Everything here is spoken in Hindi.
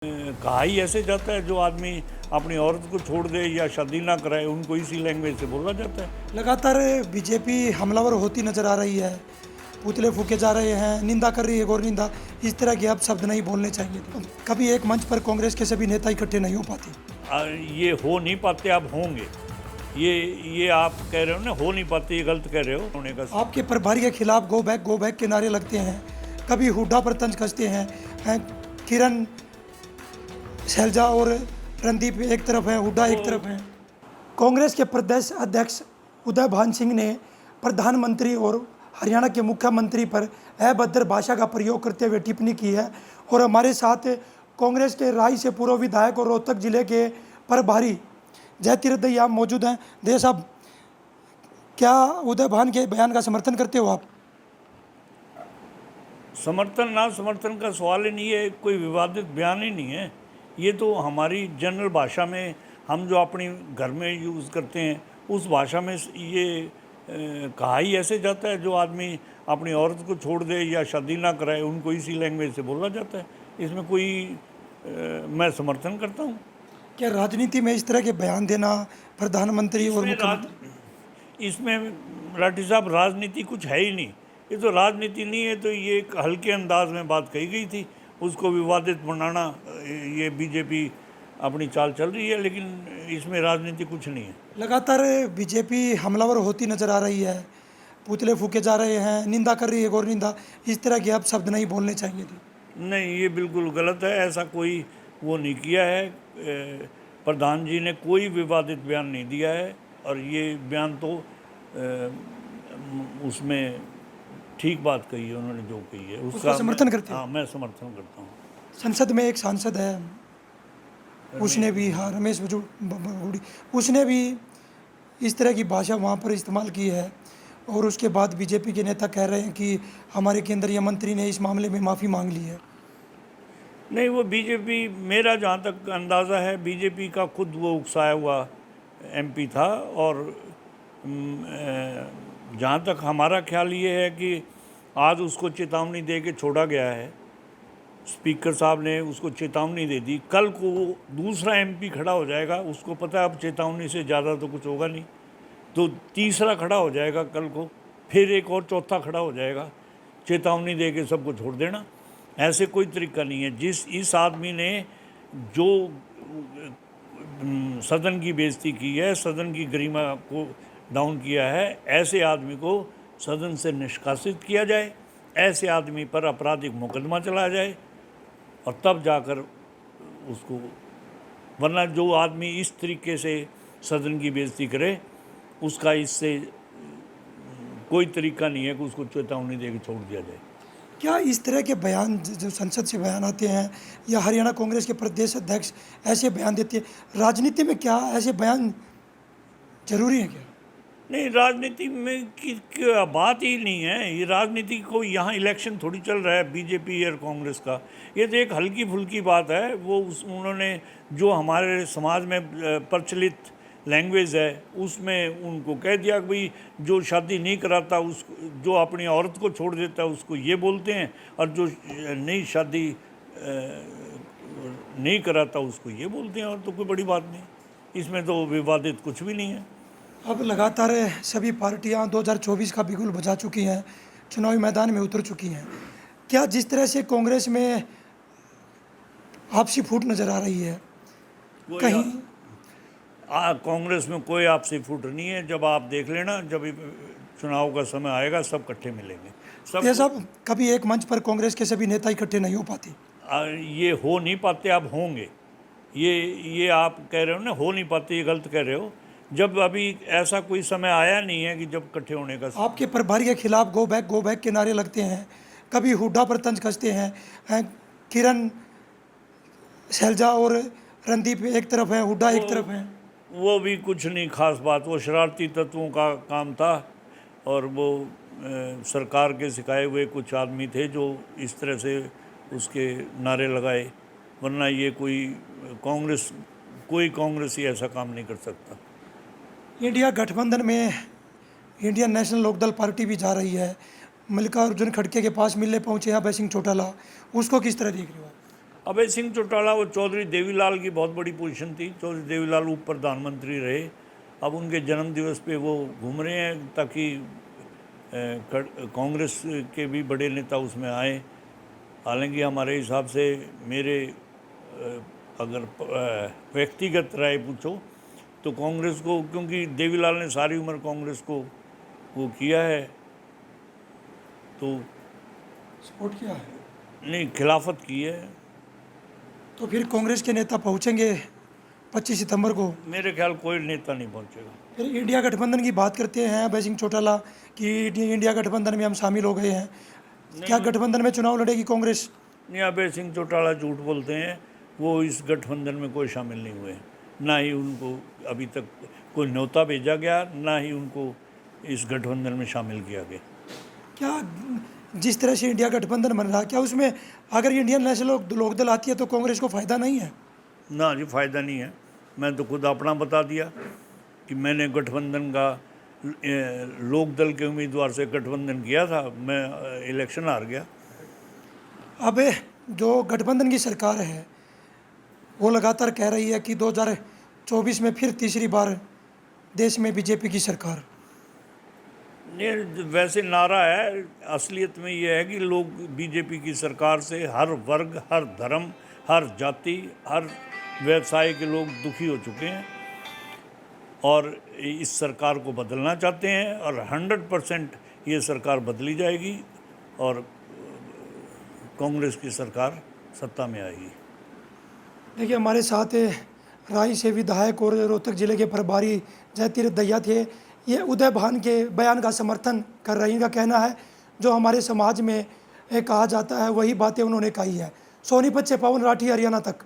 कहा ही ऐसे जाता है, जो आदमी अपनी औरत को छोड़ दे या शादी ना कराए उनको इसी लैंग्वेज से बोला जाता है। लगातार बीजेपी हमलावर होती नजर आ रही है, पुतले फूके जा रहे हैं, निंदा कर रही है और निंदा, इस तरह के अब शब्द नहीं बोलने चाहिए थे। कभी एक मंच पर कांग्रेस के सभी नेता इकट्ठे नहीं हो पाते। ये हो नहीं पाते, अब होंगे। ये आप कह रहे हो ना, हो नहीं पाते, ये गलत कह रहे हो। होने का आपके प्रभारी के खिलाफ गो बैक के नारे लगते हैं, कभी हुड्डा पर तंज कसते हैं। किरण शैलजा और रणदीप एक तरफ है, हुड्डा एक तरफ है। कांग्रेस के प्रदेश अध्यक्ष उदय भान सिंह ने प्रधानमंत्री और हरियाणा के मुख्यमंत्री पर अभद्र भाषा का प्रयोग करते हुए टिप्पणी की है। और हमारे साथ कांग्रेस के राय से पूर्व विधायक और रोहतक जिले के प्रभारी जयतीर्थ दहिया मौजूद हैं। दे साहब, क्या उदय भान के बयान का समर्थन करते हो आप? समर्थन ना समर्थन का सवाल ही नहीं है, कोई विवादित बयान ही नहीं है। ये तो हमारी जनरल भाषा में हम जो अपनी घर में यूज़ करते हैं उस भाषा में ये कहा ही ऐसे जाता है, जो आदमी अपनी औरत को छोड़ दे या शादी ना कराए उनको इसी लैंग्वेज से बोला जाता है। इसमें कोई मैं समर्थन करता हूँ। क्या राजनीति में इस तरह के बयान देना प्रधानमंत्री और मुख्यमंत्री? इसमें राठी साहब राजनीति कुछ है ही नहीं। ये तो राजनीति नहीं है, तो ये एक हल्के अंदाज में बात कही गई थी, उसको विवादित बनाना ये बीजेपी अपनी चाल चल रही है, लेकिन इसमें राजनीति कुछ नहीं है। लगातार बीजेपी हमलावर होती नजर आ रही है, पुतले फूके जा रहे हैं, निंदा कर रही है और निंदा, इस तरह के अब शब्द नहीं बोलने चाहिए थे। नहीं, ये बिल्कुल गलत है, ऐसा कोई वो नहीं किया है। प्रधान जी ने कोई विवादित बयान नहीं दिया है, और ये बयान तो उसमें ठीक बात कही है उन्होंने, जो कही है उसका समर्थन करते हैं? हाँ, मैं समर्थन करता हूँ। संसद में एक सांसद है, उसने भी, हाँ, रमेश बजूड़ी, उसने भी इस तरह की भाषा वहाँ पर इस्तेमाल की है। और उसके बाद बीजेपी के नेता कह रहे हैं कि हमारे केंद्रीय मंत्री ने इस मामले में माफ़ी मांग ली है। नहीं, वो बीजेपी, मेरा जहाँ तक अंदाज़ा है, बीजेपी का खुद वो उकसाया हुआ एमपी था। और जहाँ तक हमारा ख्याल ये है कि आज उसको चेतावनी दे के छोड़ा गया है, स्पीकर साहब ने उसको चेतावनी दे दी। कल को वो दूसरा एमपी खड़ा हो जाएगा, उसको पता है अब चेतावनी से ज़्यादा तो कुछ होगा नहीं, तो तीसरा खड़ा हो जाएगा कल को, फिर एक और चौथा खड़ा हो जाएगा। चेतावनी दे के सबको छोड़ देना, ऐसे कोई तरीका नहीं है। इस आदमी ने जो सदन की बेइज्जती की है, सदन की गरिमा को डाउन किया है, ऐसे आदमी को सदन से निष्कासित किया जाए, ऐसे आदमी पर आपराधिक मुकदमा चलाया जाए, और तब जाकर उसको, वरना जो आदमी इस तरीके से सदन की बेइज्जती करे उसका इससे कोई तरीका नहीं है कि उसको चेतावनी दे के छोड़ दिया जाए। क्या इस तरह के बयान जो संसद से बयान आते हैं, या हरियाणा कांग्रेस के प्रदेश अध्यक्ष ऐसे बयान देते हैं, राजनीति में क्या ऐसे बयान जरूरी है क्या? नहीं, राजनीति में की बात ही नहीं है। ये राजनीति को, यहाँ इलेक्शन थोड़ी चल रहा है बीजेपी और कांग्रेस का, ये तो एक हल्की फुल्की बात है। वो उन्होंने जो हमारे समाज में प्रचलित लैंग्वेज है उसमें उनको कह दिया कि भाई जो शादी नहीं कराता, उस जो अपनी औरत को छोड़ देता है उसको ये बोलते हैं, और जो नई शादी नहीं कराता उसको ये बोलते हैं, और तो कोई बड़ी बात नहीं, इसमें तो विवादित कुछ भी नहीं है। अब लगातार सभी पार्टियां 2024 का बिगुल बजा चुकी हैं, चुनावी मैदान में उतर चुकी हैं। क्या जिस तरह से कांग्रेस में आपसी फूट नज़र आ रही है कहीं? कांग्रेस में कोई आपसी फूट नहीं है। जब आप देख लेना, जब चुनाव का समय आएगा सब इकट्ठे मिलेंगे। सब साहब, कभी एक मंच पर कांग्रेस के सभी नेता इकट्ठे नहीं हो पाते। ये हो नहीं पाते, अब होंगे। ये आप कह रहे हो ना, हो नहीं पाते, ये गलत कह रहे हो। जब अभी ऐसा कोई समय आया नहीं है कि जब इकट्ठे होने का। आपके प्रभारी के खिलाफ गो बैक के नारे लगते हैं, कभी हुड्डा पर तंज कसते हैं। किरण शैलजा और रणदीप एक तरफ है, हुड्डा एक तरफ है। वो भी कुछ नहीं खास बात, वो शरारती तत्वों का काम था, और वो सरकार के सिखाए हुए कुछ आदमी थे जो इस तरह से उसके नारे लगाए, वरना ये कोई कांग्रेसी ऐसा काम नहीं कर सकता। इंडिया गठबंधन में इंडियन नेशनल लोकदल पार्टी भी जा रही है, मल्लिकार्जुन खड़गे के पास मिलने पहुंचे हैं अभय सिंह चौटाला, उसको किस तरह देख रहे हो? अभय सिंह चौटाला वो चौधरी देवीलाल की बहुत बड़ी पोजीशन थी। चौधरी देवीलाल उप प्रधानमंत्री रहे, अब उनके जन्म दिवस पे वो घूम रहे हैं ताकि कांग्रेस के भी बड़े नेता उसमें आए। हालांकि हमारे हिसाब से मेरे अगर व्यक्तिगत राय पूछो तो कांग्रेस को, क्योंकि देवीलाल ने सारी उम्र कांग्रेस को वो किया है, तो सपोर्ट किया है। नहीं, खिलाफत की है। तो फिर कांग्रेस के नेता पहुंचेंगे 25 सितंबर को। मेरे ख्याल कोई नेता नहीं पहुंचेगा। फिर इंडिया गठबंधन की बात करते हैं अभय सिंह चौटाला कि इंडिया गठबंधन में हम शामिल हो गए हैं। क्या गठबंधन में चुनाव लड़ेगी कांग्रेस? नहीं, अभय सिंह चौटाला झूठ बोलते हैं, वो इस गठबंधन में कोई शामिल नहीं हुए, ना ही उनको अभी तक कोई न्योता भेजा गया, ना ही उनको इस गठबंधन में शामिल किया गया। क्या जिस तरह से इंडिया गठबंधन बन रहा, क्या उसमें अगर इंडियन नेशनल लोकदल आती है तो कांग्रेस को फ़ायदा नहीं है? ना जी, फ़ायदा नहीं है। मैं तो खुद अपना बता दिया कि मैंने गठबंधन का लोकदल के उम्मीदवार से गठबंधन किया था, मैं इलेक्शन हार गया। अब जो गठबंधन की सरकार है वो लगातार कह रही है कि 2024 में फिर तीसरी बार देश में बीजेपी की सरकार। ये वैसे नारा है, असलियत में ये है कि लोग बीजेपी की सरकार से हर वर्ग, हर धर्म, हर जाति, हर व्यवसाय के लोग दुखी हो चुके हैं और इस सरकार को बदलना चाहते हैं और 100% ये सरकार बदली जाएगी और कांग्रेस की सरकार सत्ता में आएगी। देखिए, हमारे साथ राई से विधायक और रोहतक जिले के प्रभारी जयतीर्थ दहिया थे। ये उदय भान के बयान का समर्थन कर रही हैं। इनका कहना है जो हमारे समाज में कहा जाता है वही बातें उन्होंने कही है। सोनीपत से पवन राठी, हरियाणा तक।